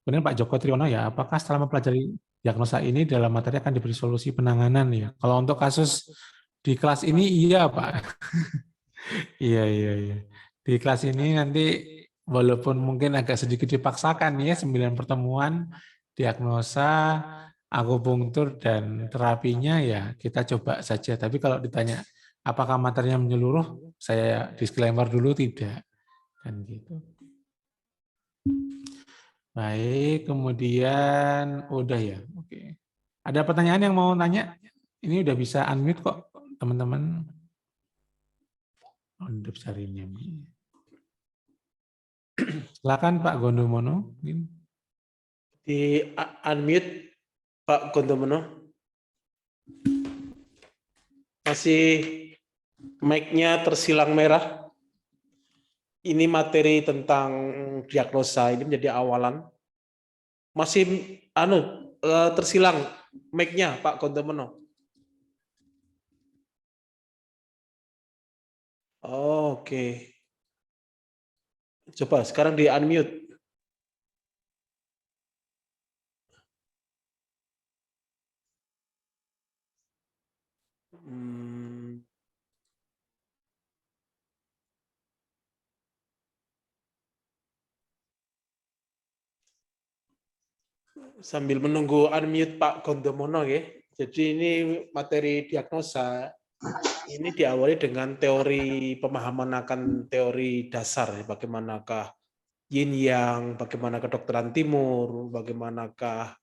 Kemudian Pak Joko Triyono ya, apakah setelah mempelajari diagnosa ini dalam materi akan diberi solusi penanganan ya? Kalau untuk kasus di kelas ini iya Pak. Iya iya iya. Di kelas ini nanti walaupun mungkin agak sedikit dipaksakan ya 9 pertemuan diagnosa, akupunktur dan terapinya ya kita coba saja. Tapi kalau ditanya apakah materinya menyeluruh, saya disclaimer dulu tidak kan gitu. Baik, kemudian udah ya. Oke. Ada pertanyaan yang mau nanya? Ini udah bisa unmute kok, teman-teman. Untuk carinya. Silakan Pak Gondomono. Di unmute Pak Gondomono. Masih mic-nya tersilang merah. Ini materi tentang diagnosa, ini menjadi awalan. Masih tersilang mic-nya Pak Gondomono. Oke. Coba sekarang di unmute. Sambil menunggu unmute Pak Gondomono ya. Jadi ini materi diagnosa ini diawali dengan teori pemahaman akan teori dasar, bagaimanakah yin yang, bagaimana kedokteran timur, bagaimanakah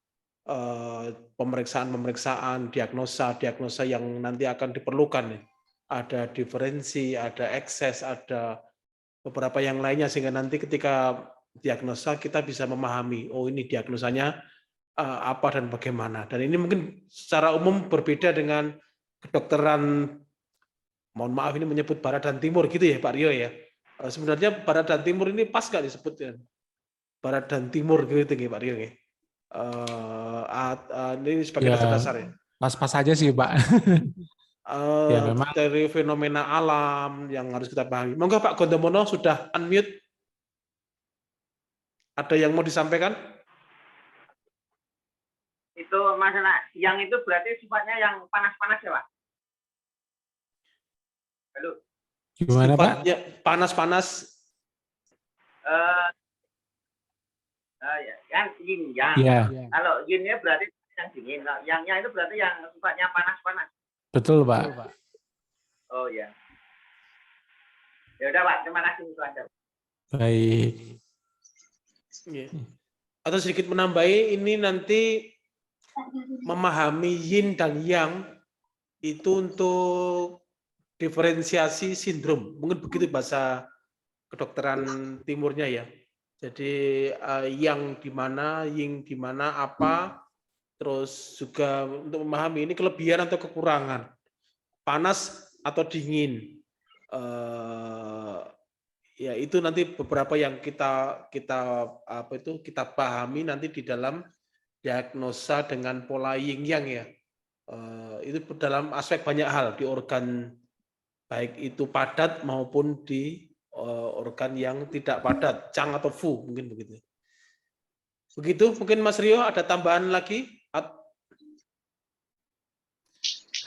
pemeriksaan-pemeriksaan, diagnosa yang nanti akan diperlukan. Ada diferensi, ada ekses, ada beberapa yang lainnya sehingga nanti ketika diagnosa kita bisa memahami, oh ini diagnosanya apa dan bagaimana. Dan ini mungkin secara umum berbeda dengan kedokteran, mohon maaf ini menyebut barat dan timur gitu ya Pak Rio ya. Sebenarnya barat dan timur ini pas nggak disebut ya? Barat dan timur gitu ya Pak Rio ya. Ini sebagai dasar-dasar ya. Pas-pas aja sih Pak. Ya memang. Dari fenomena alam yang harus kita pahami. Monggo Pak Gondomono sudah unmute. Ada yang mau disampaikan? Itu masalah yang itu berarti sifatnya yang panas-panas ya Pak? Halo. Gimana sifatnya Pak? Panas-panas. Ya, kan yin yang. Ya. Kalau yinnya berarti yang dingin. Nah, yangnya itu berarti yang sifatnya panas-panas. Betul Pak. Oh ya. Ya udah Pak, terima kasih itu aja. Baik. Atau sedikit menambahi, ini nanti memahami yin dan yang itu untuk diferensiasi sindrom. Mungkin begitu bahasa kedokteran timurnya ya. Jadi yang di mana, yin di mana, apa, terus juga untuk memahami ini kelebihan atau kekurangan, panas atau dingin. Ya itu nanti beberapa yang kita pahami nanti di dalam diagnosa dengan pola yin yang ya. Itu dalam aspek banyak hal di organ baik itu padat maupun di organ yang tidak padat, chang atau fu mungkin begitu. Begitu mungkin Mas Rio ada tambahan lagi?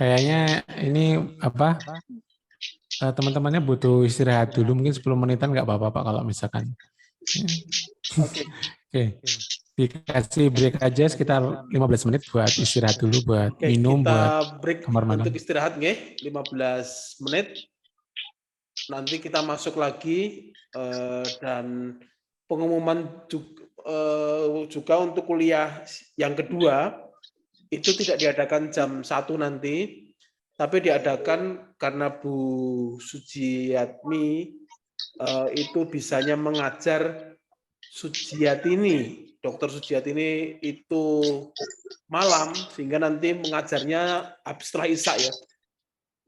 Kayaknya ini apa? Teman-temannya butuh istirahat dulu, mungkin 10 menitan nggak apa-apa Pak kalau misalkan. Oke. Dikasih break aja sekitar 15 menit buat istirahat dulu, buat minum, kita buat break kamar mandi. untuk istirahat nggih, 15 menit. Nanti kita masuk lagi dan pengumuman juga untuk kuliah yang kedua itu tidak diadakan jam 1 nanti, tapi diadakan karena Bu Sujiatmi itu bisanya mengajar Sujiatini, Dokter Sujiatini itu malam, sehingga nanti mengajarnya setelah Isya ya.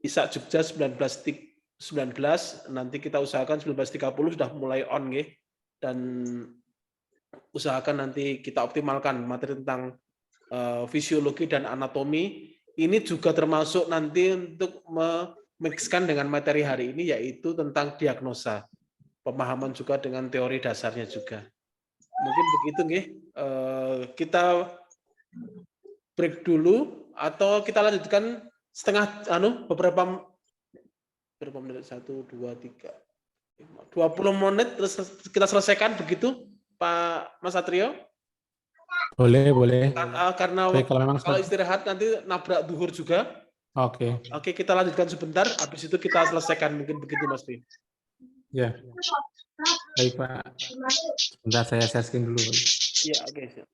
Isya Jogja 19, nanti kita usahakan 19.30 sudah mulai on ya. Dan usahakan nanti kita optimalkan materi tentang fisiologi dan anatomi. Ini juga termasuk nanti untuk memixkan dengan materi hari ini, yaitu tentang diagnosa. Pemahaman juga dengan teori dasarnya juga. Mungkin begitu nggih, kita break dulu atau kita lanjutkan berapa menit? 1, 2, 3, 20 menit terus kita selesaikan begitu, Pak Mas Satrio? Boleh. Karena Baik, kalau istirahat nanti nabrak duhur juga. Oke. Oke, kita lanjutkan sebentar. Habis itu kita selesaikan mungkin begitu, Mas Tri. Ya. Baik, Pak. Sebentar saya sharing dulu. Iya, oke. Siap.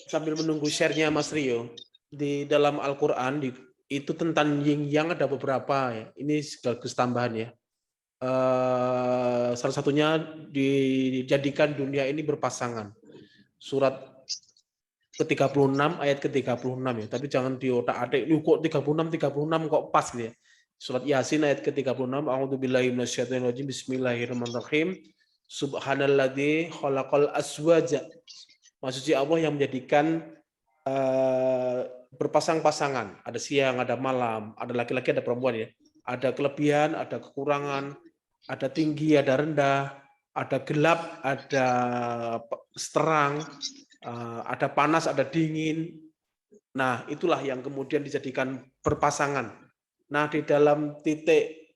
Sambil menunggu share-nya Mas Rio, di dalam Al-Quran itu tentang yin yang ada beberapa ya. Ini sekaligus tambahan ya. Salah satunya dijadikan dunia ini berpasangan. Surat ke-36 ayat ke-36 ya. Tapi jangan diotak-atik, kok 36 kok pas gitu ya. Surat Yasin ayat ke-36, A'udzubillahi minasyaitonirrajim, Bismillahirrahmanirrahim. Subhanalladzi khalaqal azwaja. Maksudnya Allah yang menjadikan berpasang-pasangan, ada siang, ada malam, ada laki-laki, ada perempuan ya, ada kelebihan, ada kekurangan, ada tinggi, ada rendah, ada gelap, ada terang, ada panas, ada dingin. Nah, itulah yang kemudian dijadikan berpasangan. Nah, di dalam titik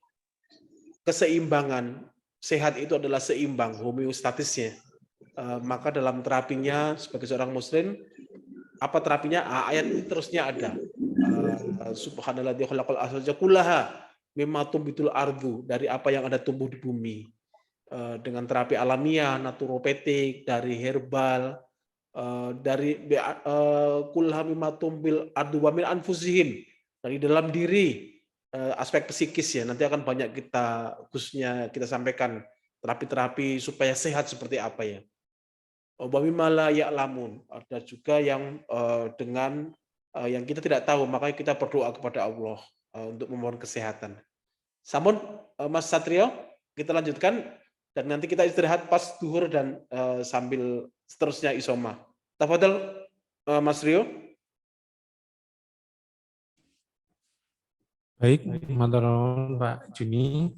keseimbangan, sehat itu adalah seimbang, homeostatisnya. Maka dalam terapinya sebagai seorang muslim, apa terapinya? Ayat ini terusnya ada. Subhanalladzi khalaqal azwaja kullaha mimma tumbitul ardu, dari apa yang ada tumbuh di bumi. Dengan terapi alamiah, naturopatik, dari herbal, dari kullaha mimma tumbil ardu wa min anfusihim, dari dalam diri, aspek psikis ya. Nanti akan banyak kita khususnya kita sampaikan terapi-terapi supaya sehat seperti apa ya. Ya'lamun, ada juga yang dengan yang kita tidak tahu, makanya kita berdoa kepada Allah untuk memohon kesehatan. Sampun Mas Satrio, kita lanjutkan dan nanti kita istirahat pas duhur dan sambil seterusnya isoma. Tafadhol Mas Rio. Baik, matur nuwun Pak Juni.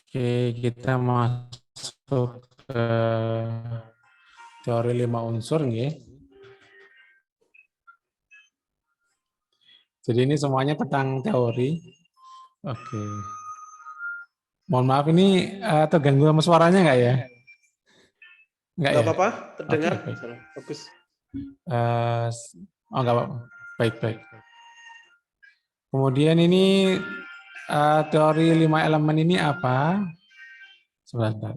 Oke, kita masuk ke teori 5 unsur nggih. Jadi ini semuanya tentang teori. Oke. Mohon maaf ini terganggu sama suaranya nggak ya? Nggak ya? Apa-apa, terdengar. Oke, baik. Bagus. Nggak apa-apa. Baik. Kemudian ini teori 5 elemen ini apa? Sebentar.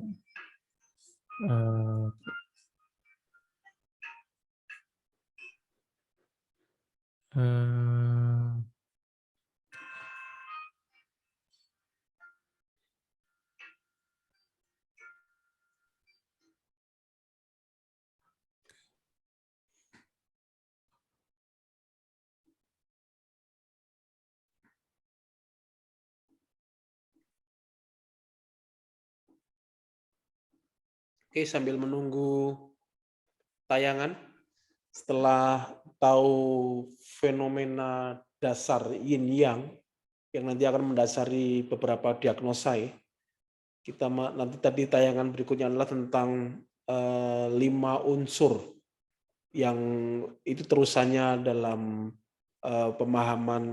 Oke, sambil menunggu tayangan, setelah tahu fenomena dasar yin yang nanti akan mendasari beberapa diagnosa ya. Kita nanti tadi tayangan berikutnya adalah tentang 5 unsur yang itu terusannya dalam pemahaman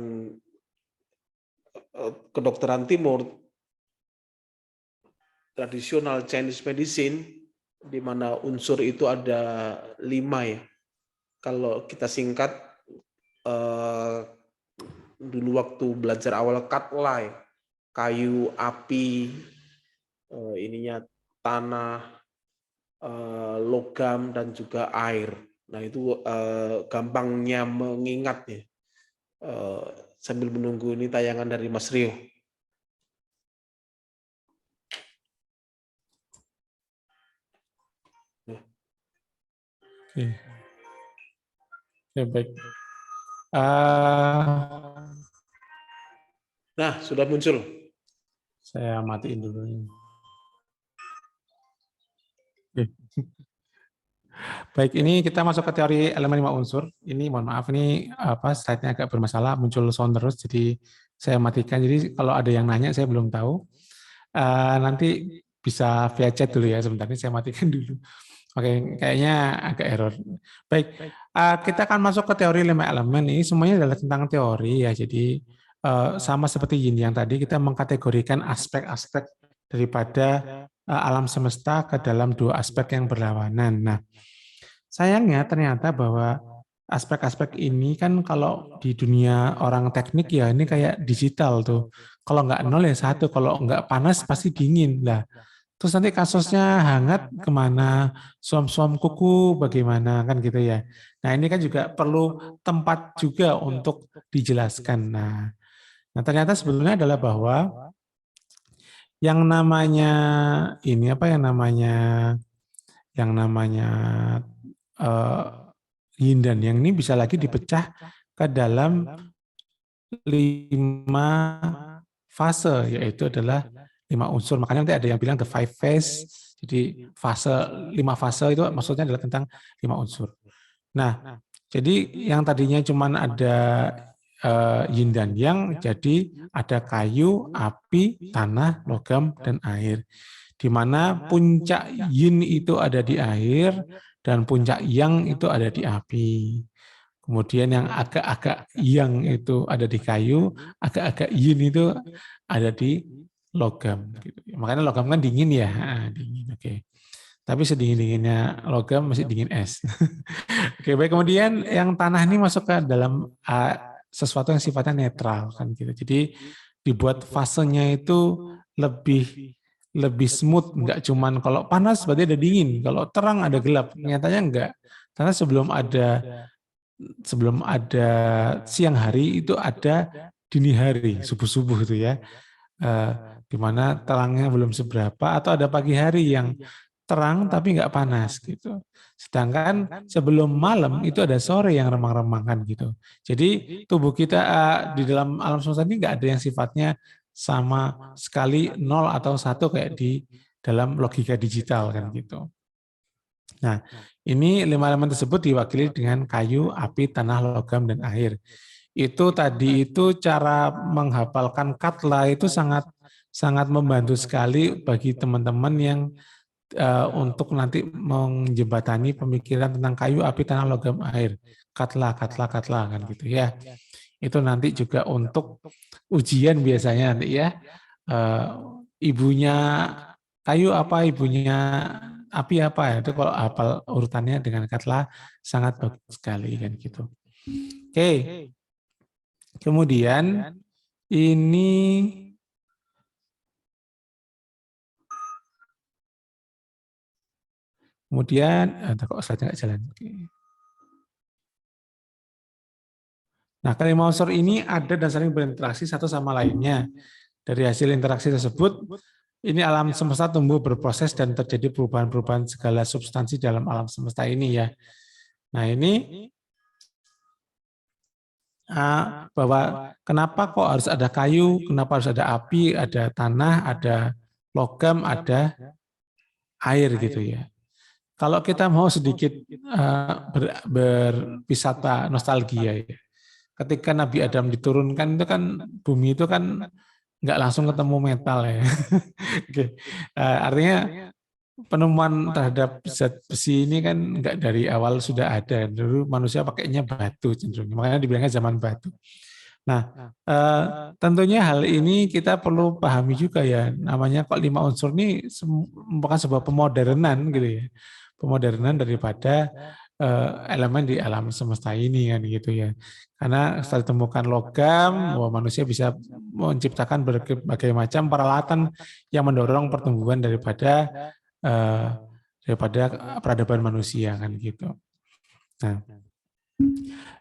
kedokteran timur, tradisional Chinese medicine, di mana unsur itu ada 5 ya. Kalau kita singkat, dulu waktu belajar awal katlai, kayu, api, ininya tanah, logam, dan juga air. Nah itu gampangnya mengingat ya. Sambil menunggu ini tayangan dari Mas Rio. Oke. Oke, baik. Eh, Nah, sudah muncul. saya matiin dulu. Oke. Baik, ini kita masuk ke teori elemen 5 unsur. Ini mohon maaf, ini slide-nya agak bermasalah, muncul sound terus, jadi saya matikan. Jadi kalau ada yang nanya, saya belum tahu. Nanti bisa via chat dulu ya, sebentar ini saya matikan dulu. Oke, kayaknya agak error. Baik, kita akan masuk ke teori 5 elemen. Ini semuanya adalah tentang teori ya, jadi sama seperti Yin yang tadi, kita mengkategorikan aspek-aspek daripada alam semesta ke dalam dua aspek yang berlawanan. Nah, sayangnya ternyata bahwa aspek-aspek ini kan kalau di dunia orang teknik ya ini kayak digital tuh. Kalau nggak nol ya satu, kalau nggak panas pasti dingin. Lah, terus nanti kasusnya hangat kemana, suam-suam kuku bagaimana kan gitu ya. Nah ini kan juga perlu tempat juga untuk dijelaskan. Nah ternyata sebetulnya adalah bahwa yang namanya ini apa yang namanya yin dan yang ini bisa lagi dipecah ke dalam 5 fase, yaitu adalah 5 unsur. Makanya nanti ada yang bilang the 5 phase, jadi 5 fase itu maksudnya adalah tentang 5 unsur. Nah, jadi yang tadinya cuma ada yin dan yang, jadi ada kayu, api, tanah, logam, dan air. Di mana puncak yin itu ada di air, dan puncak yang itu ada di api. Kemudian yang agak-agak yang itu ada di kayu, agak-agak yin itu ada di logam. Makanya logam kan dingin ya, dingin. Oke. Tapi sedingin-dinginnya logam masih dingin es. Oke, baik. Kemudian yang tanah ini masuk ke dalam sesuatu yang sifatnya netral kan gitu. Jadi dibuat fasenya itu lebih smooth, nggak cuman kalau panas berarti ada dingin, kalau terang ada gelap. Nyatanya enggak. Karena sebelum ada siang hari itu ada dini hari, subuh-subuh itu ya, di mana terangnya belum seberapa, atau ada pagi hari yang terang tapi nggak panas gitu. Sedangkan sebelum malam itu ada sore yang remang-remang kan gitu. Jadi tubuh kita di dalam alam semesta ini nggak ada yang sifatnya sama sekali 0 atau 1 kayak di dalam logika digital kan gitu. Nah, ini 5 elemen tersebut diwakili dengan kayu, api, tanah, logam, dan air. Itu tadi itu cara menghafalkan katla itu sangat sangat membantu sekali bagi teman-teman yang untuk nanti menjembatani pemikiran tentang kayu, api, tanah, logam, air. Katla kan gitu ya. Itu nanti juga untuk ujian biasanya nanti ya. Ibunya kayu apa, ibunya api apa ya, itu kalau hafal urutannya dengan katla sangat bagus sekali kan gitu. Oke. Kemudian ini kok slide-nya nggak jalan. Oke. Nah, kelima unsur ini ada dan saling berinteraksi satu sama lainnya. Dari hasil interaksi tersebut, ini alam semesta tumbuh berproses dan terjadi perubahan-perubahan segala substansi dalam alam semesta ini ya. Nah ini bahwa kenapa kok harus ada kayu, kenapa harus ada api, ada tanah, ada logam, ada air gitu ya. Kalau kita mau sedikit berwisata nostalgia ya. Ketika Nabi Adam diturunkan itu kan bumi itu kan nggak langsung ketemu metal ya. Oke. Artinya penemuan terhadap zat besi ini kan nggak dari awal sudah ada. Dulu manusia pakainya batu cenderung. Makanya dibilangnya zaman batu. Nah, tentunya hal ini kita perlu pahami juga ya. Namanya kok 5 unsur ini merupakan sebuah pemodernan gitu ya. Pemodernan daripada elemen di alam semesta ini kan gitu ya. Karena setelah ditemukan logam, bahwa manusia bisa menciptakan berbagai macam peralatan yang mendorong pertumbuhan daripada peradaban manusia kan gitu. Nah,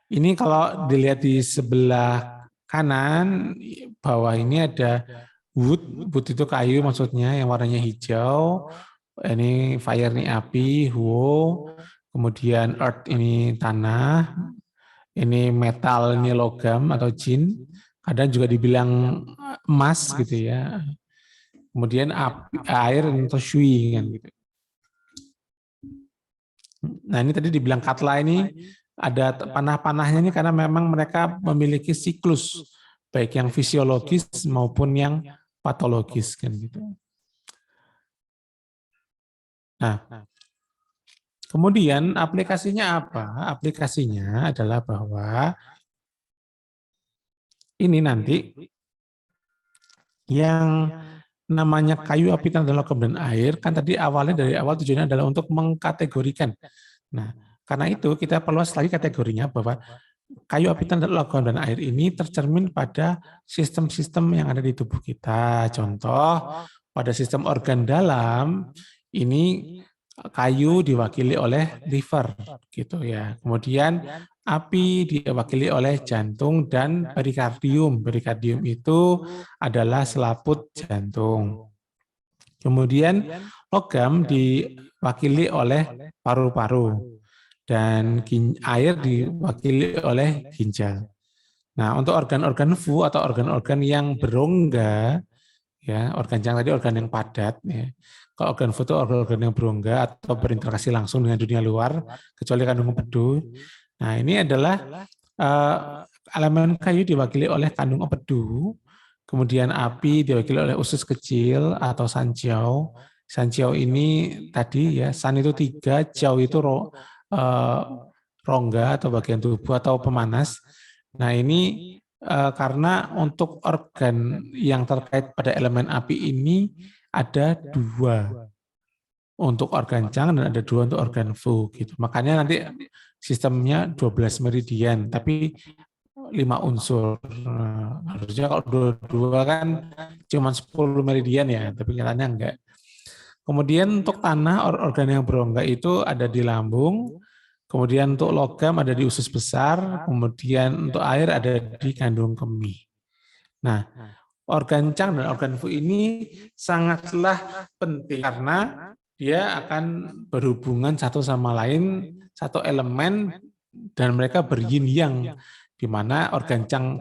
ini kalau dilihat di sebelah kanan bawah ini ada wood itu kayu maksudnya yang warnanya hijau. Ini fire ini api, huo, kemudian earth ini tanah, ini metal ini logam atau jin, kadang juga dibilang emas gitu ya. Kemudian api, air atau shui kan gitu. Nah ini tadi dibilang katla ini ada panah-panahnya ini karena memang mereka memiliki siklus baik yang fisiologis maupun yang patologis kan gitu. Nah, kemudian aplikasinya apa? Aplikasinya adalah bahwa ini nanti yang namanya kayu, api, tanah, logam, dan air, kan tadi awalnya dari awal tujuannya adalah untuk mengkategorikan. Nah, karena itu kita perluas lagi kategorinya bahwa kayu, api, tanah, logam, dan air ini tercermin pada sistem-sistem yang ada di tubuh kita. Contoh, pada sistem organ dalam, ini kayu diwakili oleh liver, gitu ya. Kemudian api diwakili oleh jantung dan perikardium. Perikardium itu adalah selaput jantung. Kemudian logam diwakili oleh paru-paru dan air diwakili oleh ginjal. Nah, untuk organ-organ fu atau organ-organ yang berongga, ya, organ yang tadi organ yang padat, ya. Kalau organ fu itu organ-organ yang berongga atau berinteraksi langsung dengan dunia luar, kecuali kandung empedu. Nah, ini adalah elemen kayu diwakili oleh kandung empedu, kemudian api diwakili oleh usus kecil atau sanjiao. Sanjiao ini tadi ya, san itu 3, jiao itu rongga atau bagian tubuh atau pemanas. Nah ini karena untuk organ yang terkait pada elemen api ini ada 2 untuk organ Chang dan ada 2 untuk organ Fu gitu. Makanya nanti sistemnya 12 meridian, tapi 5 unsur. Harusnya kalau 22 kan cuma 10 meridian ya, tapi nyatanya enggak. Kemudian untuk tanah, organ yang berongga itu ada di lambung, kemudian untuk logam ada di usus besar, kemudian untuk air ada di kandung kemih. Nah, organ Chang dan organ Fu ini sangatlah penting karena dia akan berhubungan satu sama lain, satu elemen, dan mereka beryin yang, di mana organ Chang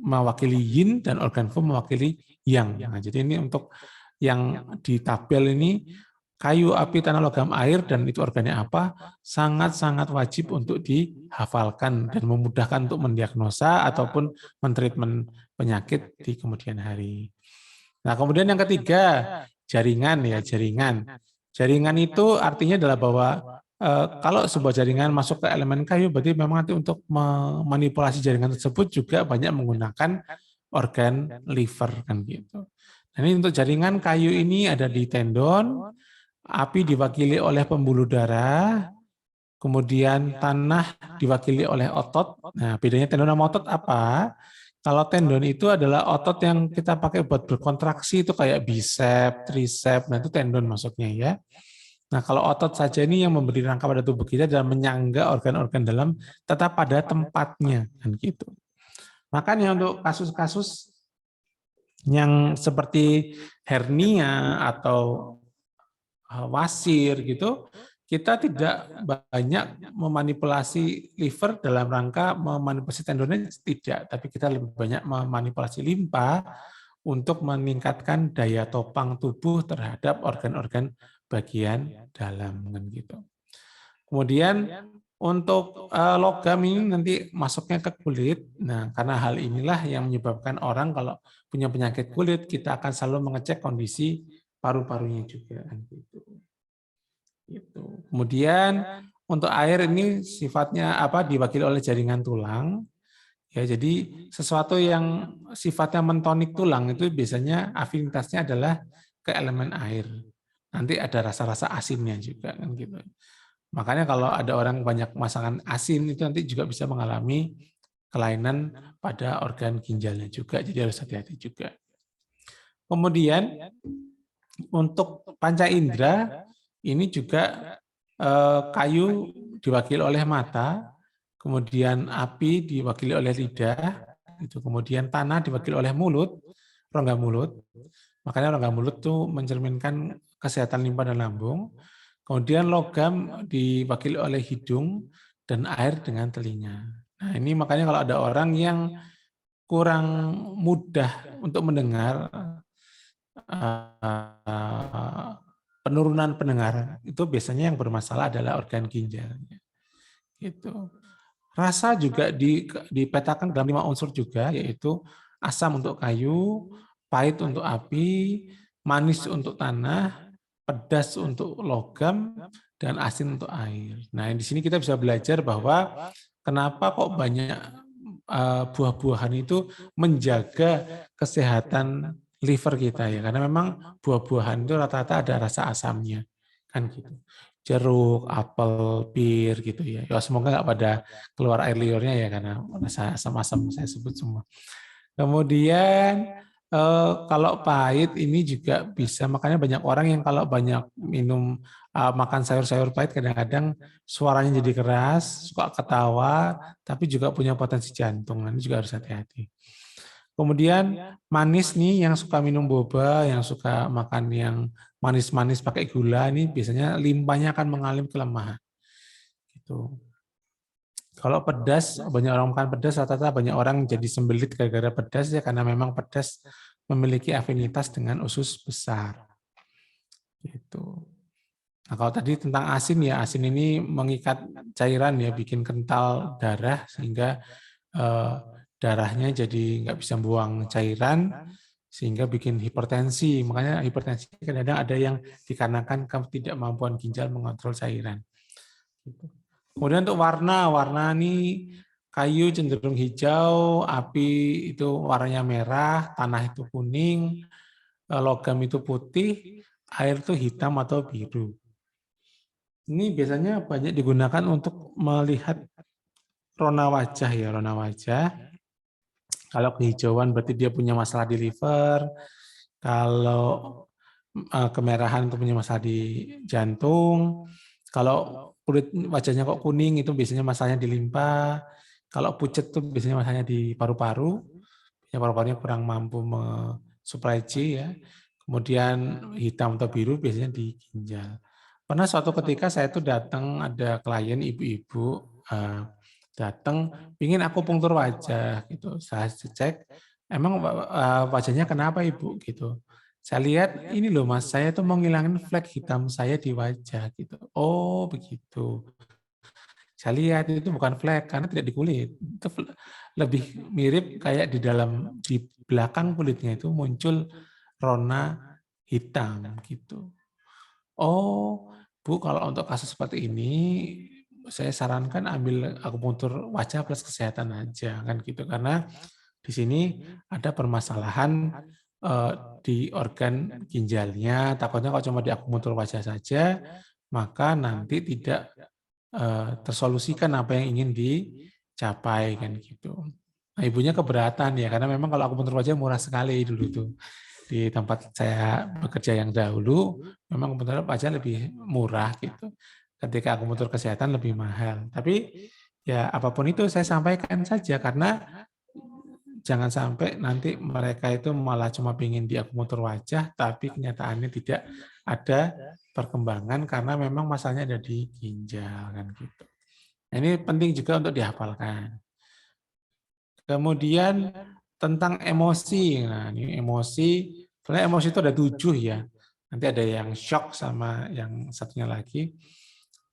mewakili yin dan organ Fu mewakili yang. Nah, jadi ini untuk yang di tabel ini kayu, api, tanah, logam, air, dan itu organnya apa, sangat-sangat wajib untuk dihafalkan dan memudahkan untuk mendiagnosa ataupun mentreatment penyakit di kemudian hari. Nah, kemudian yang ketiga, jaringan ya, jaringan. Jaringan itu artinya adalah bahwa kalau sebuah jaringan masuk ke elemen kayu, berarti memang nanti untuk memanipulasi jaringan tersebut juga banyak menggunakan organ liver kan gitu. Nah, ini untuk jaringan kayu ini ada di tendon, api diwakili oleh pembuluh darah, kemudian tanah diwakili oleh otot. Nah, bedanya tendon sama otot apa? Kalau tendon itu adalah otot yang kita pakai buat berkontraksi, itu kayak bicep, tricep, nah itu tendon masuknya ya. Nah, kalau otot saja ini yang memberi rangka pada tubuh kita dan menyangga organ-organ dalam tetap pada tempatnya kan gitu. Makanya untuk kasus-kasus yang seperti hernia atau wasir gitu, kita tidak banyak memanipulasi liver dalam rangka memanipulasi tendonnya, tidak, tapi kita lebih banyak memanipulasi limpa untuk meningkatkan daya topang tubuh terhadap organ-organ bagian dalam gitu. Kemudian untuk logam ini nanti masuknya ke kulit. Nah, karena hal inilah yang menyebabkan orang kalau punya penyakit kulit, kita akan selalu mengecek kondisi paru-parunya juga gitu. Gitu. Kemudian untuk air ini sifatnya apa, diwakili oleh jaringan tulang. Ya, jadi sesuatu yang sifatnya mentonik tulang itu biasanya afinitasnya adalah ke elemen air. Nanti ada rasa-rasa asinnya juga kan gitu. Makanya kalau ada orang banyak masakan asin itu nanti juga bisa mengalami kelainan pada organ ginjalnya juga. Jadi harus hati-hati juga. Kemudian untuk panca indera ini juga kayu diwakili oleh mata, kemudian api diwakili oleh lidah, itu kemudian tanah diwakili oleh mulut, rongga mulut. Makanya rongga mulut tuh mencerminkan kesehatan limpa dan lambung. Kemudian logam diwakili oleh hidung dan air dengan telinga. Nah, ini makanya kalau ada orang yang kurang mudah untuk mendengar, penurunan pendengaran, itu biasanya yang bermasalah adalah organ ginjalnya. Gitu. Rasa juga dipetakan dalam 5 unsur juga, yaitu asam untuk kayu, pahit untuk api, manis untuk tanah, pedas untuk logam, dan asin untuk air. Nah, di sini kita bisa belajar bahwa kenapa kok banyak buah-buahan itu menjaga kesehatan liver kita ya, karena memang buah-buahan itu rata-rata ada rasa asamnya, kan gitu. Jeruk, apel, bir gitu ya. Ya semoga nggak pada keluar air liurnya ya karena rasa asam-asam saya sebut semua. Kemudian kalau pahit ini juga bisa, makanya banyak orang yang kalau banyak minum makan sayur-sayur pahit kadang-kadang suaranya jadi keras, suka ketawa, tapi juga punya potensi jantung. Ini juga harus hati-hati. Kemudian manis nih yang suka minum boba, yang suka makan yang manis-manis pakai gula, ini biasanya limpahnya akan mengalami kelemahan. Gitu. Kalau pedas, banyak orang makan pedas, rata-rata banyak orang jadi sembelit gara-gara pedas ya, karena memang pedas memiliki afinitas dengan usus besar. Gitu. Nah, kalau tadi tentang asin ya, asin ini mengikat cairan ya, bikin kental darah sehingga darahnya jadi nggak bisa buang cairan, sehingga bikin hipertensi. Makanya hipertensi kadang-kadang ada yang dikarenakan ketidakmampuan ginjal mengontrol cairan. Kemudian untuk warna ini kayu cenderung hijau, api itu warnanya merah, tanah itu kuning, logam itu putih, air itu hitam atau biru. Ini biasanya banyak digunakan untuk melihat rona wajah ya, rona wajah. Kalau kehijauan berarti dia punya masalah di liver, kalau kemerahan itu punya masalah di jantung, kalau kulit wajahnya kok kuning itu biasanya masalahnya di limpa, kalau pucat itu biasanya masalahnya di paru-paru, ya paru-parunya kurang mampu mensuplai C ya. Kemudian hitam atau biru biasanya di ginjal. Pernah suatu ketika saya tuh datang, ada klien ibu-ibu datang pingin akupunktur wajah gitu. Saya cek, emang wajahnya kenapa ibu gitu. Saya lihat ini loh mas, saya tuh mau ngilangin flek hitam saya di wajah gitu. Oh begitu. Saya lihat itu bukan flek karena tidak di kulit. Itu lebih mirip kayak di belakang kulitnya itu muncul rona hitam gitu. Oh, Bu, kalau untuk kasus seperti ini saya sarankan ambil akupunktur wajah plus kesehatan aja kan gitu, karena di sini ada permasalahan di organ ginjalnya. Takutnya kalau cuma di akupunktur wajah saja, maka nanti tidak tersolusikan apa yang ingin dicapai kan gitu. Nah, ibunya keberatan ya, karena memang kalau akupunktur wajah murah sekali dulu tuh. Di tempat saya bekerja yang dahulu, memang akupunktur wajah lebih murah gitu. Ketika akupunktur kesehatan lebih mahal. Tapi ya apapun itu saya sampaikan saja, karena jangan sampai nanti mereka itu malah cuma ingin di akupunktur wajah, tapi kenyataannya tidak ada perkembangan karena memang masalahnya ada di ginjal kan gitu. Nah, ini penting juga untuk dihafalkan. Kemudian tentang emosi. Nah, ini emosi, sebenarnya emosi itu ada 7 ya. Nanti ada yang shock sama yang satunya lagi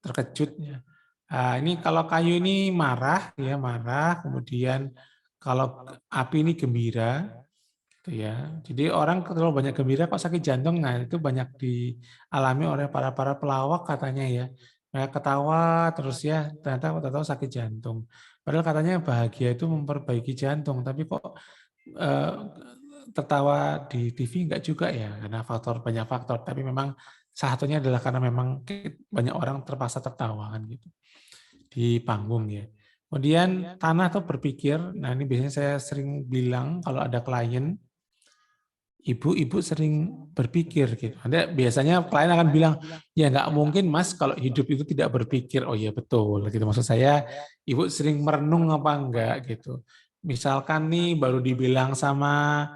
terkejut ya. Nah, ini kalau kayu ini marah ya, marah, kemudian kalau api ini gembira gitu ya. Jadi orang terlalu banyak gembira kok sakit jantung. Nah, itu banyak dialami oleh para pelawak katanya ya. Mereka ketawa terus ya, ternyata tahu sakit jantung. Padahal katanya bahagia itu memperbaiki jantung, tapi kok tertawa di TV enggak juga ya, karena banyak faktor. Tapi memang salah satunya adalah karena memang banyak orang terpaksa tertawa kan gitu di panggung ya. Kemudian tanah tuh berpikir. Nah ini biasanya saya sering bilang kalau ada klien, ibu-ibu sering berpikir gitu. Ada biasanya klien akan bilang, ya nggak mungkin mas kalau hidup itu tidak berpikir. Oh iya betul gitu. Maksud saya ibu sering merenung apa enggak gitu. Misalkan nih baru dibilang sama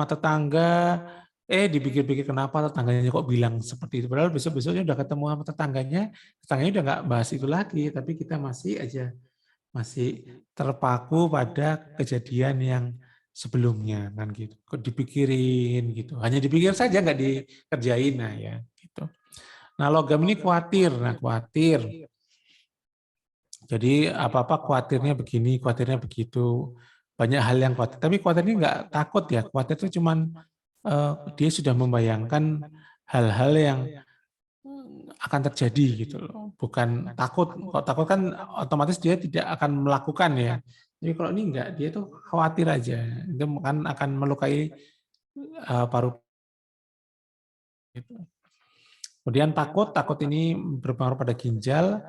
tetangga, dipikir-pikir kenapa tetangganya kok bilang seperti itu. Padahal besok-besoknya udah ketemu sama tetangganya udah nggak bahas itu lagi, tapi kita masih terpaku pada kejadian yang sebelumnya kan gitu. Kok dipikirin gitu. Hanya dipikir saja nggak dikerjain nah ya gitu. Nah, logam ini khawatir. Nah, khawatir. Jadi apa-apa khawatirnya begini, khawatirnya begitu. Banyak hal yang khawatir. Tapi khawatir ini nggak takut ya. Khawatir itu cuman dia sudah membayangkan hal-hal yang akan terjadi gitu loh. Bukan takut. Kalau takut kan otomatis dia tidak akan melakukan ya. Jadi kalau ini enggak, dia tuh khawatir aja. Itu kan akan melukai paru gitu. Kemudian takut ini berpengaruh pada ginjal.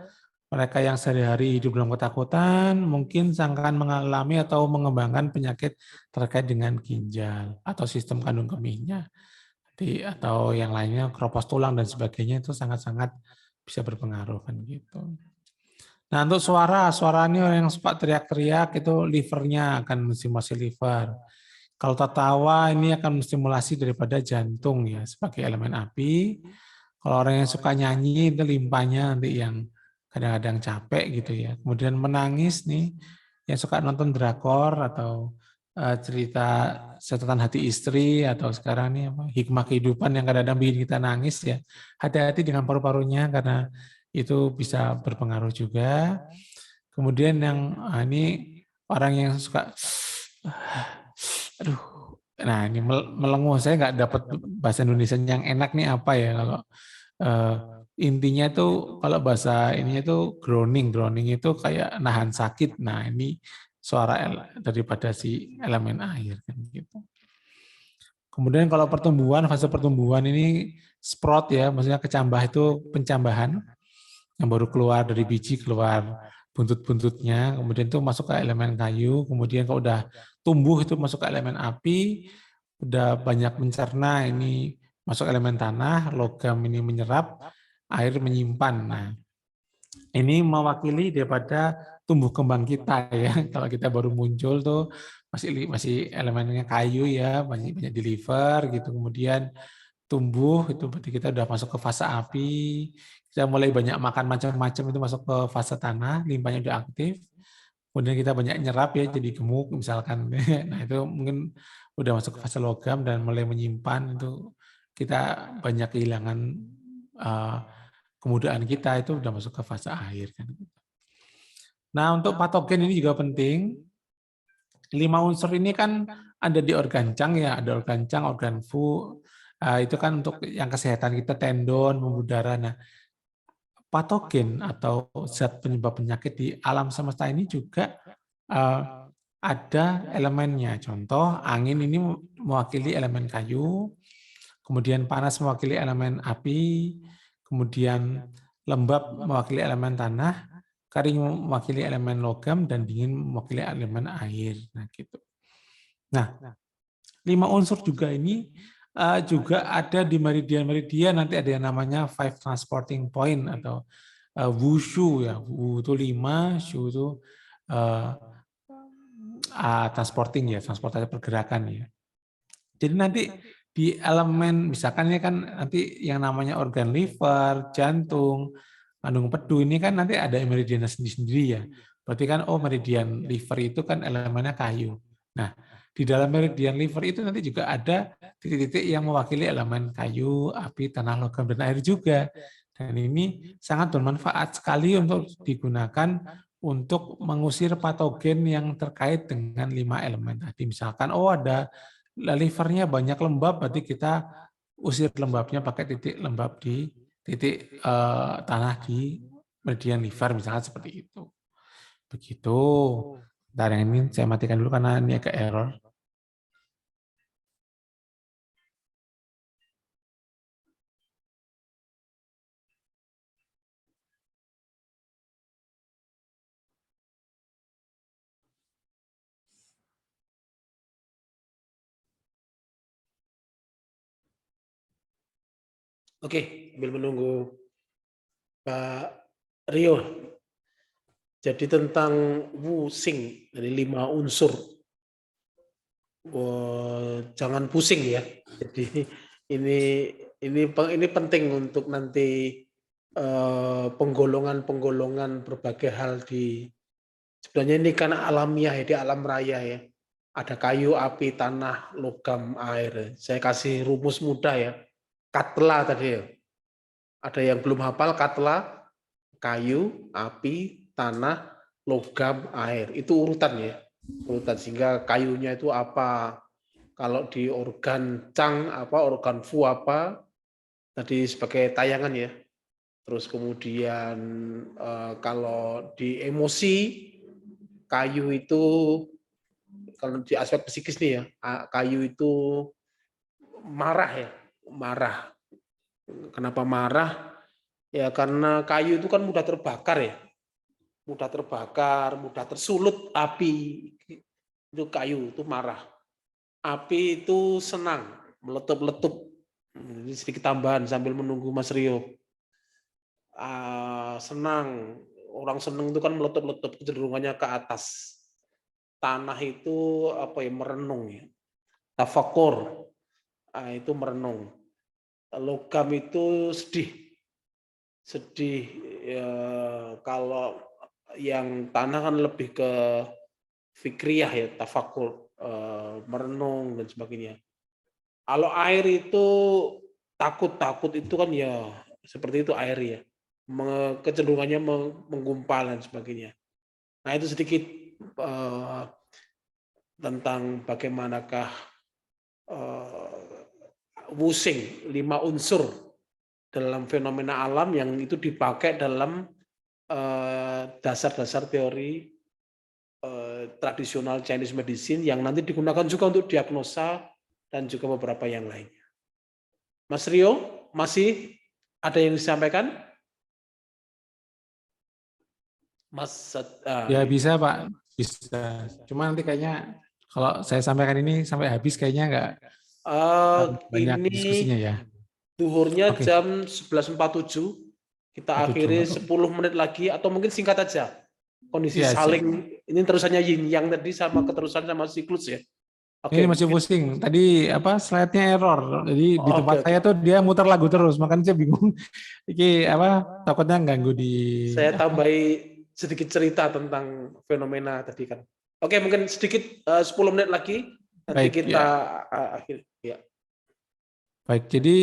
Mereka yang sehari-hari hidup dalam ketakutan mungkin akan mengalami atau mengembangkan penyakit terkait dengan ginjal atau sistem kandung kemihnya. Atau yang lainnya keropos tulang dan sebagainya itu sangat-sangat bisa berpengaruh kan gitu. Nah, untuk suara ini orang yang suka teriak-teriak itu livernya akan menstimulasi liver. Kalau tertawa ini akan menstimulasi daripada jantung ya sebagai elemen api. Kalau orang yang suka nyanyi itu limpahnya nanti yang kadang-kadang capek gitu ya. Kemudian menangis nih yang suka nonton drakor atau cerita catatan hati istri atau sekarang nih hikmah kehidupan yang kadang-kadang bikin kita nangis ya. Hati-hati dengan paru-parunya karena itu bisa berpengaruh juga. Kemudian yang ini orang yang suka aduh, nah ini melenguh, saya nggak dapat bahasa Indonesia yang enak nih apa ya kalau intinya tuh kalau bahasa ininya tuh groaning itu kayak nahan sakit. Nah ini suara daripada si elemen air kan gitu. Kemudian kalau pertumbuhan, fase pertumbuhan ini sprout ya, maksudnya kecambah itu pencambahan yang baru keluar dari biji, keluar buntut-buntutnya, kemudian itu masuk ke elemen kayu, kemudian kalau udah tumbuh itu masuk ke elemen api, udah banyak mencerna ini masuk elemen tanah, logam ini menyerap, air menyimpan. Nah, ini mewakili daripada tumbuh kembang kita ya. Kalau kita baru muncul tuh masih elemennya kayu ya, banyak di liver gitu. Kemudian tumbuh itu berarti kita udah masuk ke fase api. Kita mulai banyak makan macam-macam itu masuk ke fase tanah, limpahnya udah aktif. Kemudian kita banyak nyerap ya jadi gemuk misalkan. Nah, itu mungkin udah masuk ke fase logam dan mulai menyimpan itu kita banyak kehilangan kemudaan kita itu udah masuk ke fase air kan. Nah, untuk patogen ini juga penting. 5 unsur ini kan ada di organ cang ya, ada organ cang, organ fu. Itu kan untuk yang kesehatan kita tendon, pembuluh darah. Nah, patogen atau zat penyebab penyakit di alam semesta ini juga ada elemennya. Contoh, angin ini mewakili elemen kayu, kemudian panas mewakili elemen api, kemudian lembab mewakili elemen tanah, kering mewakili elemen logam, dan dingin mewakili elemen air. Nah, gitu. Nah, 5 unsur juga ini juga ada di meridian-meridian, nanti ada yang namanya 5 transporting point atau wushu ya. Wu itu 5, shu itu transporting ya, transportasi pergerakan ya. Jadi nanti di elemen misalkan ini kan nanti yang namanya organ liver, jantung, kandung pedu ini kan nanti ada meridiannya sendiri-sendiri ya. Berarti kan meridian liver itu kan elemennya kayu. Nah, di dalam meridian liver itu nanti juga ada titik-titik yang mewakili elemen kayu, api, tanah, logam, dan air juga. Dan ini sangat bermanfaat sekali untuk digunakan untuk mengusir patogen yang terkait dengan 5 elemen tadi. Misalkan ada livernya banyak lembab, berarti kita usir lembabnya pakai titik lembab di titik tanah di meridian liver, misalkan seperti itu. Begitu. Bentar, yang ini saya matikan dulu karena ini agak error. Oke, sambil menunggu Pak Rio. Jadi tentang Wu Xing dari 5 unsur. Jangan pusing ya. Jadi Ini penting untuk nanti penggolongan berbagai hal sebenarnya ini kan alamiah ya, di alam raya ya. Ada kayu, api, tanah, logam, air. Saya kasih rumus mudah ya. Katla tadi ya. Ada yang belum hafal katla, kayu, api, tanah, logam, air. Itu urutan ya. Urutan sehingga kayunya itu apa? Kalau di organ Chang apa, organ Fu apa? Tadi sebagai tayangan ya. Terus kemudian kalau di emosi, kayu itu kalau di aspek psikis nih ya, kayu itu marah ya, marah. Kenapa marah? Ya karena kayu itu kan mudah terbakar ya, mudah terbakar, mudah tersulut api. Itu kayu itu marah. Api itu senang, meletup-letup. Ini sedikit tambahan sambil menunggu Mas Rio. Senang, orang senang itu kan meletup-letup, kecenderungannya ke atas. Tanah itu apa ya, merenung ya. Tafakur, itu merenung. Logam itu sedih. Sedih ya, kalau yang tanah kan lebih ke fikriyah ya, tafakur, merenung dan sebagainya. Kalau air itu takut itu kan ya seperti itu air ya. Kecenderungannya menggumpal dan sebagainya. Nah itu sedikit tentang bagaimanakah Wusing, 5 unsur dalam fenomena alam yang itu dipakai dalam dasar-dasar teori tradisional Chinese medicine yang nanti digunakan juga untuk diagnosa dan juga beberapa yang lainnya. Mas Rio, masih ada yang disampaikan? Mas, Ya bisa Pak, bisa. Cuma nanti kayaknya kalau saya sampaikan ini sampai habis kayaknya nggak banyak ini diskusinya ya. duhurnya Oke. jam 11.47. Kita akhiri 10 menit lagi atau mungkin singkat aja. Kondisi Ya, saling ini terusannya yin yang tadi sama keterusan sama siklus ya. Oke. Ini masih pusing. Tadi apa slide-nya error. Jadi di tempat Oke. saya tuh dia muter lagu terus, makanya saya bingung. Ini apa takutnya ganggu di. Saya tambahi sedikit cerita tentang fenomena tadi kan. Oke, mungkin sedikit 10 menit lagi nanti Baik, kita ya. akhir ya. Baik, jadi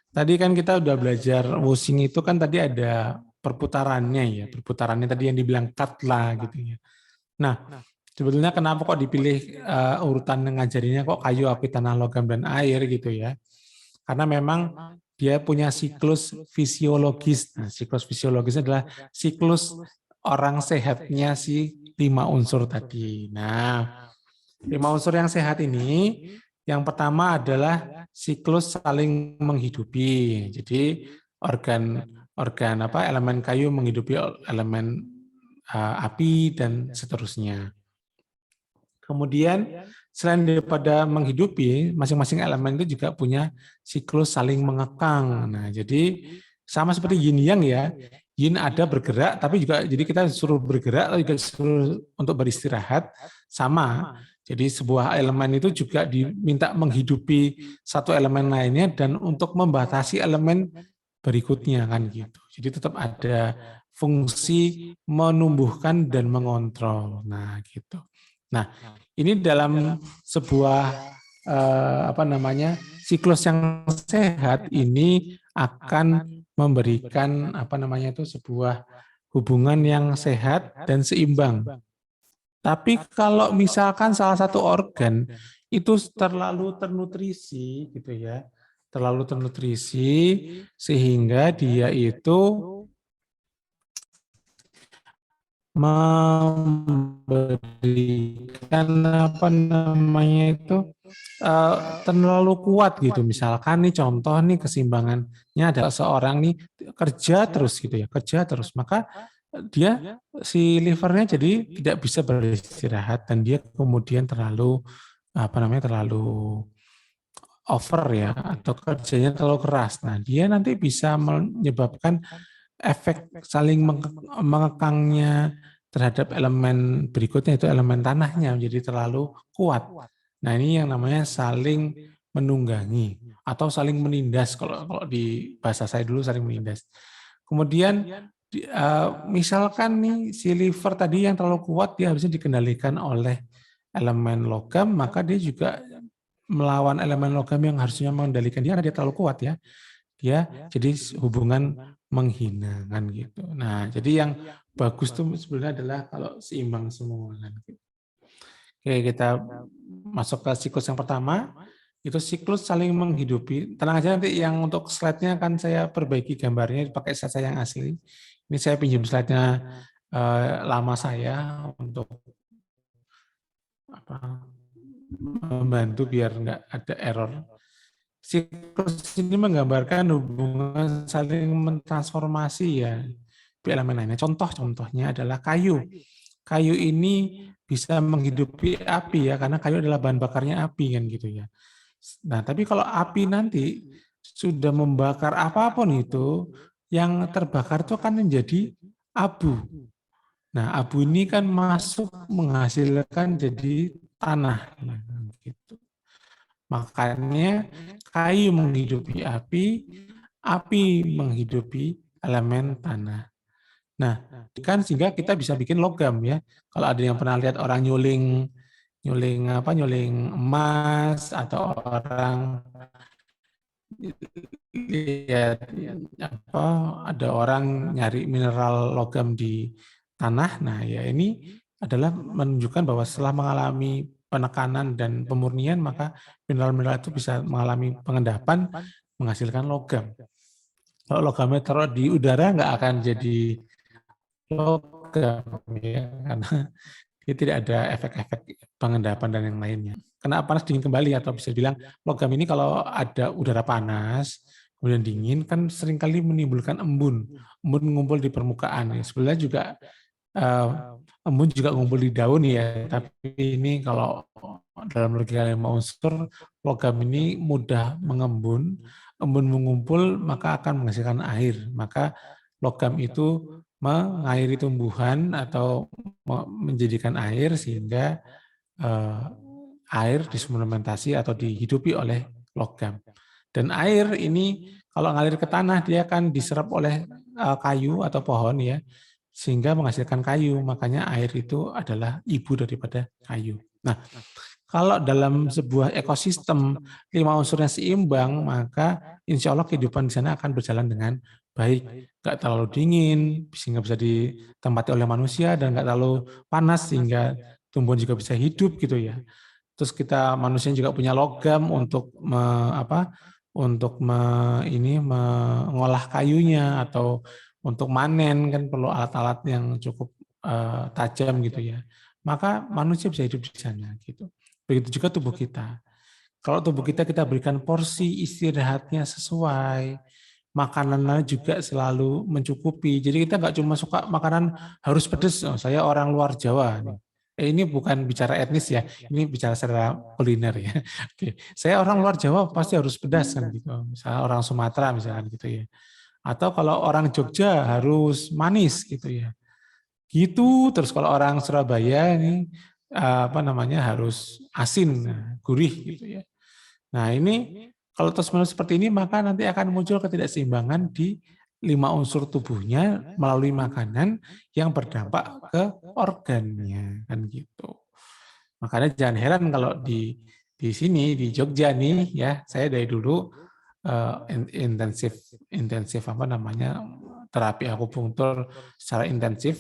tadi kan kita udah belajar wusing itu kan tadi ada perputarannya ya, perputarannya tadi yang dibilang katla gitu ya. Nah, sebetulnya kenapa kok dipilih urutan ngajarinya kok kayu, api, tanah, logam, dan air gitu ya. Karena memang dia punya siklus fisiologis. Nah, siklus fisiologisnya adalah siklus orang sehatnya si 5 unsur tadi. Nah, 5 unsur yang sehat ini yang pertama adalah siklus saling menghidupi. Jadi organ apa elemen kayu menghidupi elemen api dan seterusnya. Kemudian selain daripada menghidupi, masing-masing elemen itu juga punya siklus saling mengekang. Nah, jadi sama seperti yin yang ya. Yin ada bergerak, tapi juga jadi kita suruh bergerak, juga suruh untuk beristirahat, sama. Jadi sebuah elemen itu juga diminta menghidupi satu elemen lainnya dan untuk membatasi elemen berikutnya kan gitu. Jadi tetap ada fungsi menumbuhkan dan mengontrol. Nah, gitu. Nah, ini dalam sebuah apa namanya siklus yang sehat ini akan memberikan apa namanya itu sebuah hubungan yang sehat dan seimbang. Tapi kalau misalkan salah satu organ itu terlalu ternutrisi gitu ya, terlalu ternutrisi sehingga dia itu memberikan apa namanya itu terlalu kuat gitu. Misalkan nih contoh nih keseimbangannya adalah seorang nih kerja terus gitu ya, kerja terus, maka dia si livernya jadi tidak bisa beristirahat dan dia kemudian terlalu apa namanya terlalu over ya atau kerjanya terlalu keras. Nah, dia nanti bisa menyebabkan efek saling mengekangnya terhadap elemen berikutnya itu elemen tanahnya menjadi terlalu kuat. Nah, ini yang namanya saling menunggangi atau saling menindas, kalau di bahasa saya dulu saling menindas. Kemudian misalkan nih si liver tadi yang terlalu kuat, dia harusnya dikendalikan oleh elemen logam, maka dia juga melawan elemen logam yang harusnya mengendalikan dia karena dia terlalu kuat ya. Dia jadi hubungan menghina kan gitu. Nah, jadi yang bagus tuh sebenarnya adalah kalau seimbang semua kan gitu. Oke, kita masuk ke siklus yang pertama. Itu siklus saling menghidupi. Tenang aja, nanti yang untuk slide-nya akan saya perbaiki gambarnya pakai slide saya yang asli. Ini saya pinjam slide-nya lama saya untuk membantu biar nggak ada error. Siklus ini menggambarkan hubungan saling mentransformasi ya di elemen lainnya. Contohnya adalah kayu. Kayu ini bisa menghidupi api ya, karena kayu adalah bahan bakarnya api kan gitu ya. Nah, tapi kalau api nanti sudah membakar apapun itu, yang terbakar itu akan menjadi abu. Nah, abu ini kan masuk menghasilkan jadi tanah. Gitu. Makanya kayu menghidupi api menghidupi elemen tanah. Nah, kan sehingga kita bisa bikin logam ya. Kalau ada yang pernah lihat orang nyuling emas, atau orang lihat ada orang nyari mineral logam di tanah. Nah, ya ini adalah menunjukkan bahwa setelah mengalami penekanan dan pemurnian, maka mineral-mineral itu bisa mengalami pengendapan, menghasilkan logam. Kalau logamnya taruh di udara nggak akan jadi logam ya, karena dia tidak ada efek-efek pengendapan dan yang lainnya. Kena panas dingin kembali, atau bisa bilang logam ini kalau ada udara panas kemudian dingin kan seringkali menimbulkan embun mengumpul di permukaan. Sebenarnya juga embun juga ngumpul di daun ya, tapi ini kalau dalam logika 5 unsur, logam ini mudah mengembun, embun mengumpul maka akan menghasilkan air. Maka logam itu mengairi tumbuhan atau menjadikan air, sehingga air disuplementasi atau dihidupi oleh logam. Dan air ini kalau ngalir ke tanah, dia akan diserap oleh kayu atau pohon ya, sehingga menghasilkan kayu. Makanya air itu adalah ibu daripada kayu. Nah, kalau dalam sebuah ekosistem 5 unsurnya seimbang, maka insya Allah kehidupan di sana akan berjalan dengan baik. Nggak terlalu dingin, sehingga bisa ditempati oleh manusia, dan nggak terlalu panas, sehingga tumbuhan juga bisa hidup gitu ya. Terus kita manusia juga punya logam untuk mengolah kayunya, atau untuk manen kan perlu alat-alat yang cukup tajam gitu ya. Maka manusia bisa hidup di sana gitu. Begitu juga tubuh kita. Kalau tubuh kita berikan porsi istirahatnya sesuai, makanannya juga selalu mencukupi. Jadi kita nggak cuma suka makanan harus pedas. Oh, saya orang luar Jawa nih. Ini bukan bicara etnis ya, ini bicara secara kuliner ya. Oke, saya orang luar Jawa pasti harus pedas kan gitu. Misalnya orang Sumatera misalkan gitu ya. Atau kalau orang Jogja harus manis gitu ya. Gitu. Terus kalau orang Surabaya ini harus asin, gurih gitu ya. Nah, ini kalau terus-menerus seperti ini, maka nanti akan muncul ketidakseimbangan di 5 unsur tubuhnya melalui makanan yang berdampak ke organnya kan gitu. Makanya jangan heran kalau di sini di Jogja nih ya, saya dari dulu intensif terapi akupunktur secara intensif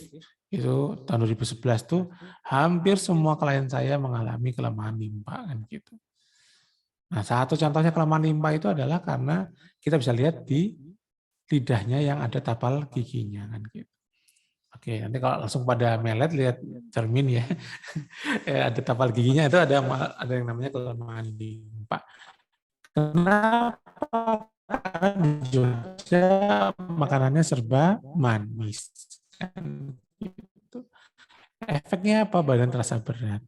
itu tahun 2011 tuh hampir semua klien saya mengalami kelemahan limpa kan gitu. Nah, satu contohnya kelemahan limpa itu adalah karena kita bisa lihat di lidahnya yang ada tapal giginya kan gitu. Oke, nanti kalau langsung pada melet lihat cermin ya, ada tapal giginya itu ada yang namanya kelemahan limpa. Kenapa? Karena di Jogja makanannya serba manis. Kan gitu. Efeknya apa? Badan terasa berat.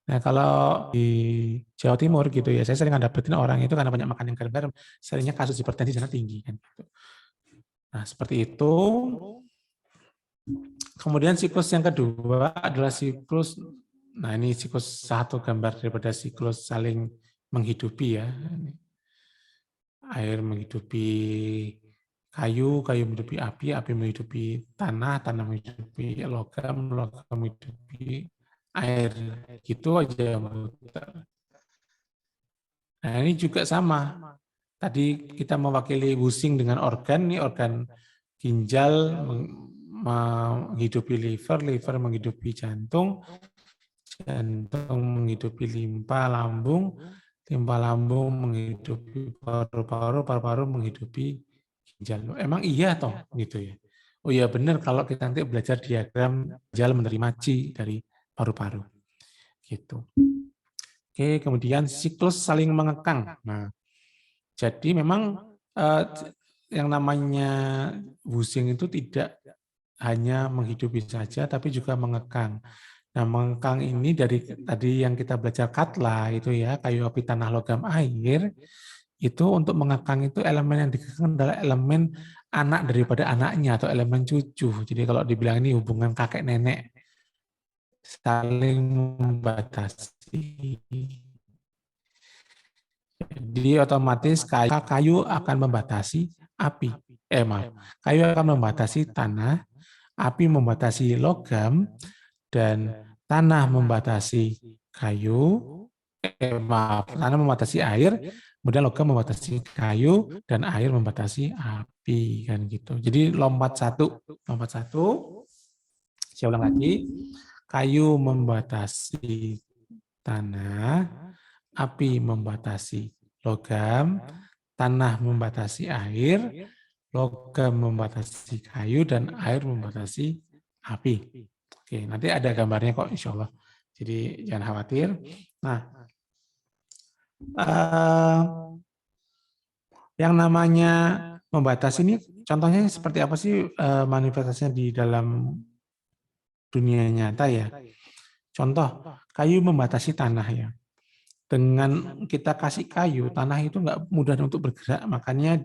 Nah, kalau di Jawa Timur gitu ya, saya sering dapetin orang itu karena banyak makan yang garam-garam, seringnya kasus hipertensi di sana tinggi kan gitu. Nah, seperti itu. Kemudian siklus yang kedua adalah siklus, nah ini siklus satu gambar daripada siklus saling menghidupi ya. Air menghidupi kayu, kayu menghidupi api, api menghidupi tanah, tanah menghidupi logam, logam menghidupi air. Gitu aja. Nah ini juga sama. Tadi kita mewakili Wusing dengan organ, ini organ ginjal menghidupi liver, liver menghidupi jantung, jantung menghidupi limpa lambung, limpa lambung menghidupi paru-paru, paru-paru menghidupi ginjal. Emang iya toh gitu ya? Oh iya benar kalau kita nanti belajar diagram ginjal menerima C dari paru-paru. Gitu. Oke, kemudian siklus saling mengekang. Nah, jadi memang yang namanya Wusing itu tidak hanya menghidupi saja, tapi juga mengekang. Nah, mengekang ini dari tadi yang kita belajar katla itu ya, kayu api tanah logam air, itu untuk mengekang itu elemen yang dikekang adalah elemen anak daripada anaknya atau elemen cucu. Jadi kalau dibilang ini hubungan kakek nenek saling membatasi. Jadi otomatis kayu akan membatasi api. Maaf, kayu akan membatasi tanah, api membatasi logam, dan tanah membatasi kayu, tanah membatasi air, kemudian logam membatasi kayu, dan air membatasi api, kan gitu. Jadi lompat satu. Saya ulang lagi, kayu membatasi tanah, api membatasi logam, tanah membatasi air, logam membatasi kayu, dan air membatasi api. Oke, nanti ada gambarnya kok insya Allah. Jadi jangan khawatir. Nah, yang namanya membatasi ini contohnya seperti apa sih manifestasinya di dalam dunia nyata ya? Contoh, kayu membatasi tanah ya. Dengan kita kasih kayu, tanah itu nggak mudah untuk bergerak. Makanya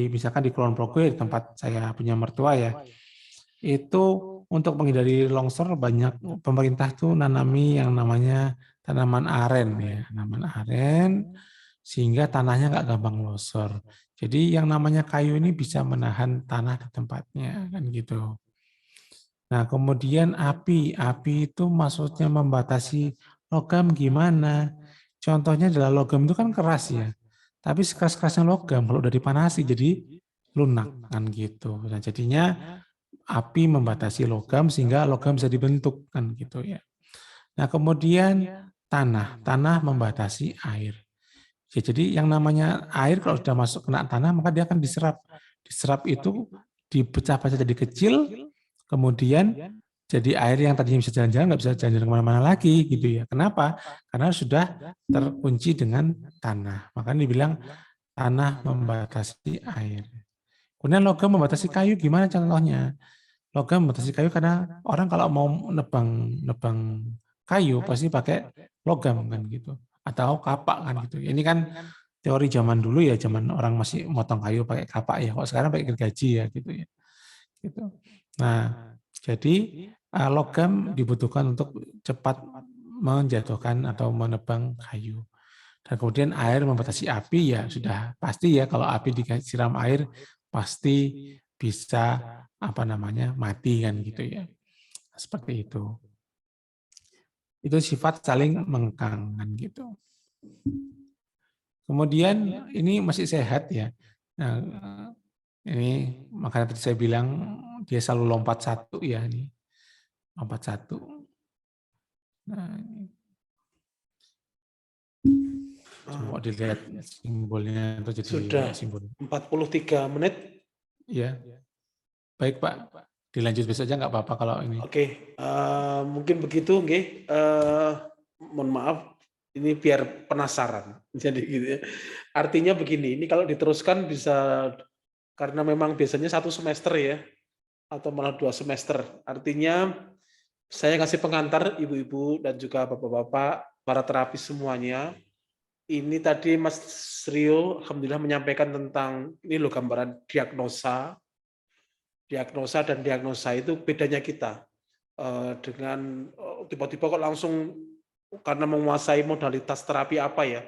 misalkan di Kulon Progo, di tempat saya punya mertua ya, itu untuk menghindari longsor banyak pemerintah tuh nanami yang namanya tanaman aren ya, tanaman aren sehingga tanahnya nggak gampang longsor. Jadi yang namanya kayu ini bisa menahan tanah di tempatnya kan gitu. Nah kemudian api itu maksudnya membatasi logam gimana? Contohnya adalah logam itu kan keras ya, tapi sekeras-kerasnya logam kalau udah dipanasi jadi lunak kan gitu. Nah jadinya api membatasi logam sehingga logam bisa dibentuk kan gitu ya. Nah kemudian tanah membatasi air. Ya, jadi yang namanya air kalau sudah masuk kena tanah maka dia akan diserap. Diserap itu dipecah-pecah jadi kecil, kemudian jadi air yang tadinya bisa jalan-jalan nggak bisa jalan-jalan kemana-mana lagi gitu ya. Kenapa? Karena sudah terkunci dengan tanah. Makanya dibilang tanah membatasi air. Kemudian logam membatasi kayu gimana contohnya? Logam membatasi kayu karena orang kalau mau nebang kayu pasti pakai logam kan gitu atau kapak kan gitu. Ini kan teori zaman dulu ya, zaman orang masih motong kayu pakai kapak ya. Kok sekarang pakai gergaji ya gitu ya. Gitu. Nah, jadi logam dibutuhkan untuk cepat menjatuhkan atau menebang kayu. Dan kemudian air membatasi api ya sudah pasti ya kalau api disiram air pasti bisa mati kan gitu ya. Seperti itu. Itu sifat saling mengekang kan gitu. Kemudian ini masih sehat ya. Nah, ini makanya tadi saya bilang dia selalu lompat satu ya ini. Lompat satu. Nah, coba dilihat simbolnya itu jadi Sudah simbol. 43 menit. Ya. Baik Pak, dilanjut besok aja nggak apa-apa kalau ini. Oke, mungkin begitu, nggih. Mohon maaf, ini biar penasaran. Jadi gitu ya. Artinya begini, ini kalau diteruskan bisa karena memang biasanya 1 semester ya, atau malah 2 semester. Artinya saya kasih pengantar ibu-ibu dan juga bapak-bapak, para terapis semuanya. Ini tadi Mas Rio alhamdulillah menyampaikan tentang ini loh gambaran diagnosa dan diagnosa itu bedanya kita dengan tiba-tiba kok langsung karena menguasai modalitas terapi apa ya,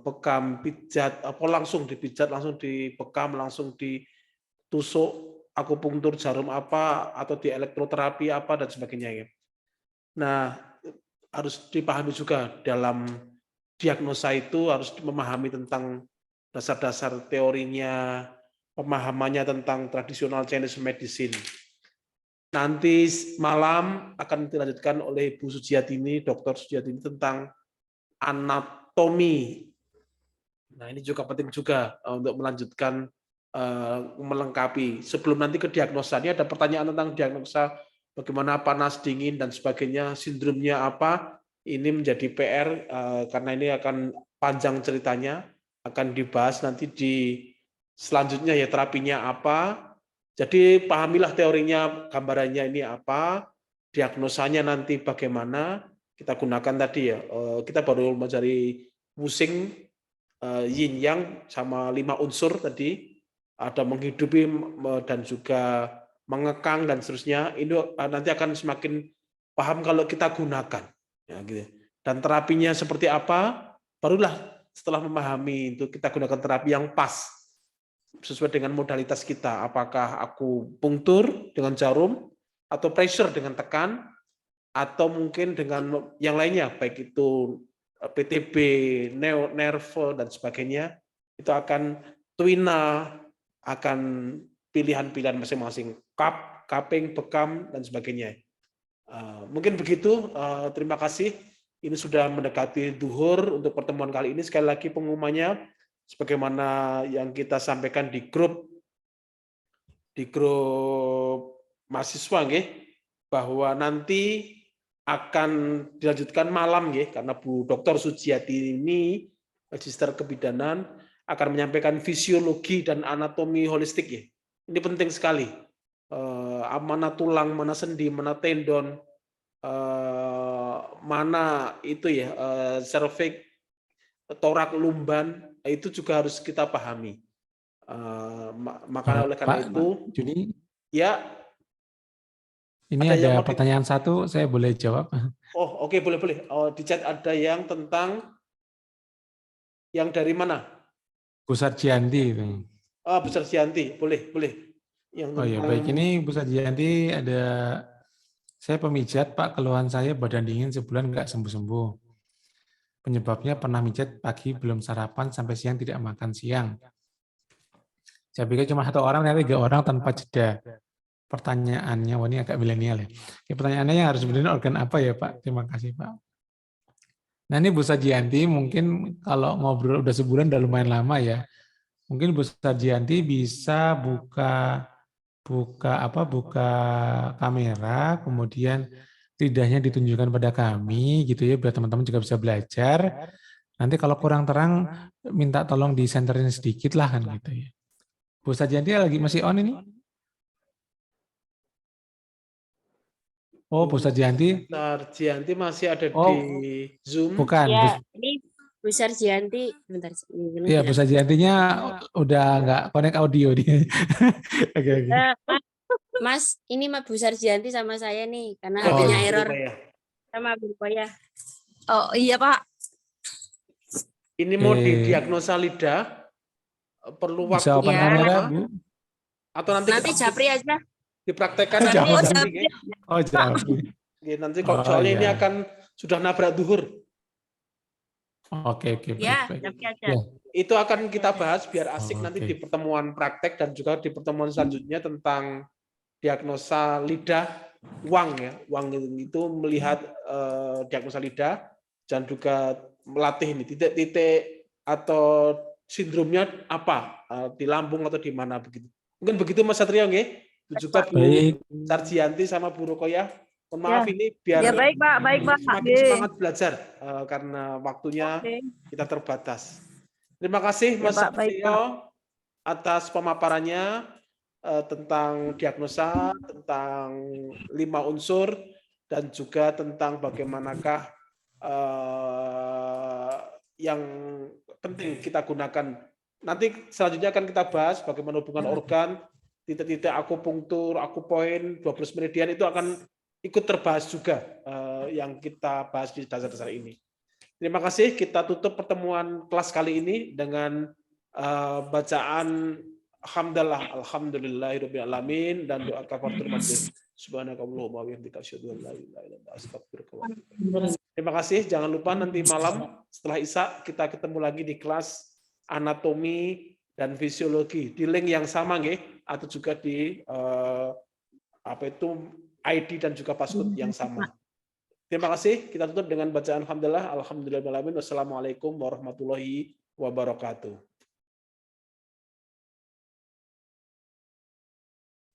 bekam, pijat, apa langsung dipijat, langsung dibekam, langsung ditusuk, akupunktur jarum apa, atau di elektroterapi apa dan sebagainya ya. Nah, harus dipahami juga dalam diagnosa itu harus memahami tentang dasar-dasar teorinya, pemahamannya tentang tradisional Chinese medicine. Nanti malam akan dilanjutkan oleh Bu Sujiatini, Dr. Sujiatini tentang anatomi. Nah, ini juga penting juga untuk melanjutkan melengkapi. Sebelum nanti ke diagnosa, ini ada pertanyaan tentang diagnosa, bagaimana panas, dingin, dan sebagainya, sindromnya apa, ini menjadi PR, karena ini akan panjang ceritanya, akan dibahas nanti di selanjutnya ya, terapinya apa. Jadi pahamilah teorinya, gambarannya ini apa, diagnosanya nanti bagaimana, kita gunakan tadi ya, kita baru mencari Wusing, yin yang sama 5 unsur tadi, ada menghidupi dan juga mengekang dan seterusnya. Ini nanti akan semakin paham kalau kita gunakan, ya, gitu. Dan terapinya seperti apa, barulah setelah memahami itu kita gunakan terapi yang pas sesuai dengan modalitas kita. Apakah aku punktur dengan jarum, atau pressure dengan tekan, atau mungkin dengan yang lainnya, baik itu PTB, nerve, dan sebagainya, itu akan twina, akan pilihan-pilihan masing-masing, cupping, bekam, dan sebagainya. Mungkin begitu, terima kasih. Ini sudah mendekati duhur untuk pertemuan kali ini. Sekali lagi pengumumannya, sebagaimana yang kita sampaikan di grup mahasiswa, bahwa nanti akan dilanjutkan malam, karena Bu Dr. Sujiati ini Magister Kebidanan akan menyampaikan fisiologi dan anatomi holistik. Ini penting sekali. Mana tulang, mana sendi, mana tendon, mana itu ya, cervix, torak, lumban, itu juga harus kita pahami. Maka oleh karena itu, Juni, ya. ini ada pertanyaan satu, saya boleh jawab? Oh, oke, boleh. Di chat ada yang tentang yang dari mana? Bu Sarjianti. Bu Sarjianti, boleh. Yang tentang... Oh ya, baik. Ini Bu Sarjianti, ada, saya pemijat, Pak, keluhan saya badan dingin sebulan nggak sembuh-sembuh. Penyebabnya pernah mijat pagi belum sarapan sampai siang tidak makan siang. Saya pikir cuma 1 orang, ternyata 3 orang tanpa jeda. Pertanyaannya, wah ini agak milenial ya. Pertanyaannya yang harus sebenarnya organ apa ya Pak? Terima kasih Pak. Nah ini Bu Sarjianti mungkin kalau ngobrol udah sebulan udah lumayan lama ya. Mungkin Bu Sarjianti bisa buka kamera, kemudian lidahnya ditunjukkan pada kami gitu ya, biar teman-teman juga bisa belajar. Nanti kalau kurang terang minta tolong disenterin sedikit lah kan gitu ya. Bu Sarjianti lagi masih on ini? Oh, Bu Sarjianti. Sarjianti masih ada di Zoom. Bukan. Ya, ini Bu Sarjianti. Bentar. Iya, Bu Sarjiantinya udah nggak connect audio dia. Oke. Mas, ini Bu Sarjianti sama saya nih, karena HP-nya error. Sama Bu Koya. Oh iya Pak. Ini mau didiagnosa lidah, perlu waktu bisa open kamera, Bu? Atau nanti Japri aja. Dipraktekkan Japri. Oh, Japri. Nanti kok soalnya ini akan sudah nabrak duhur. Oke. Ya, Japri aja. Itu akan kita bahas biar asik nanti di pertemuan praktek dan juga di pertemuan selanjutnya tentang diagnosa lidah, Wang ya. Wang itu melihat diagnosa lidah dan juga melatih ini titik-titik atau sindromnya apa di lambung atau di mana begitu. Mungkin begitu Mas Satrio nggih. Juga Bu Sarjianti sama Bu Rokoyah. Mohon maaf ini biar ya, baik Pak. semakin semangat belajar karena waktunya kita terbatas. Terima kasih Mas Satrio atas pemaparannya tentang diagnosa, tentang 5 unsur, dan juga tentang bagaimanakah yang penting kita gunakan. Nanti selanjutnya akan kita bahas bagaimana hubungan organ, titik-titik akupunktur, akupoin, 12 meridian itu akan ikut terbahas juga yang kita bahas di dasar-dasar ini. Terima kasih. Kita tutup pertemuan kelas kali ini dengan bacaan hamdalah alhamdulillahirabbil alamin dan doa kafaratul majlis. Subhanakallahumma wa bihamdika asyhadu an la ilaha illa anta astaghfiruka wa atubu ilaik. Terima kasih. Jangan lupa nanti malam setelah Isya kita ketemu lagi di kelas anatomi dan fisiologi di link yang sama nggih, atau juga di ID dan juga password yang sama. Terima kasih. Kita tutup dengan bacaan alhamdulillah alhamdulillahirabbil alamin. Wassalamualaikum warahmatullahi wabarakatuh.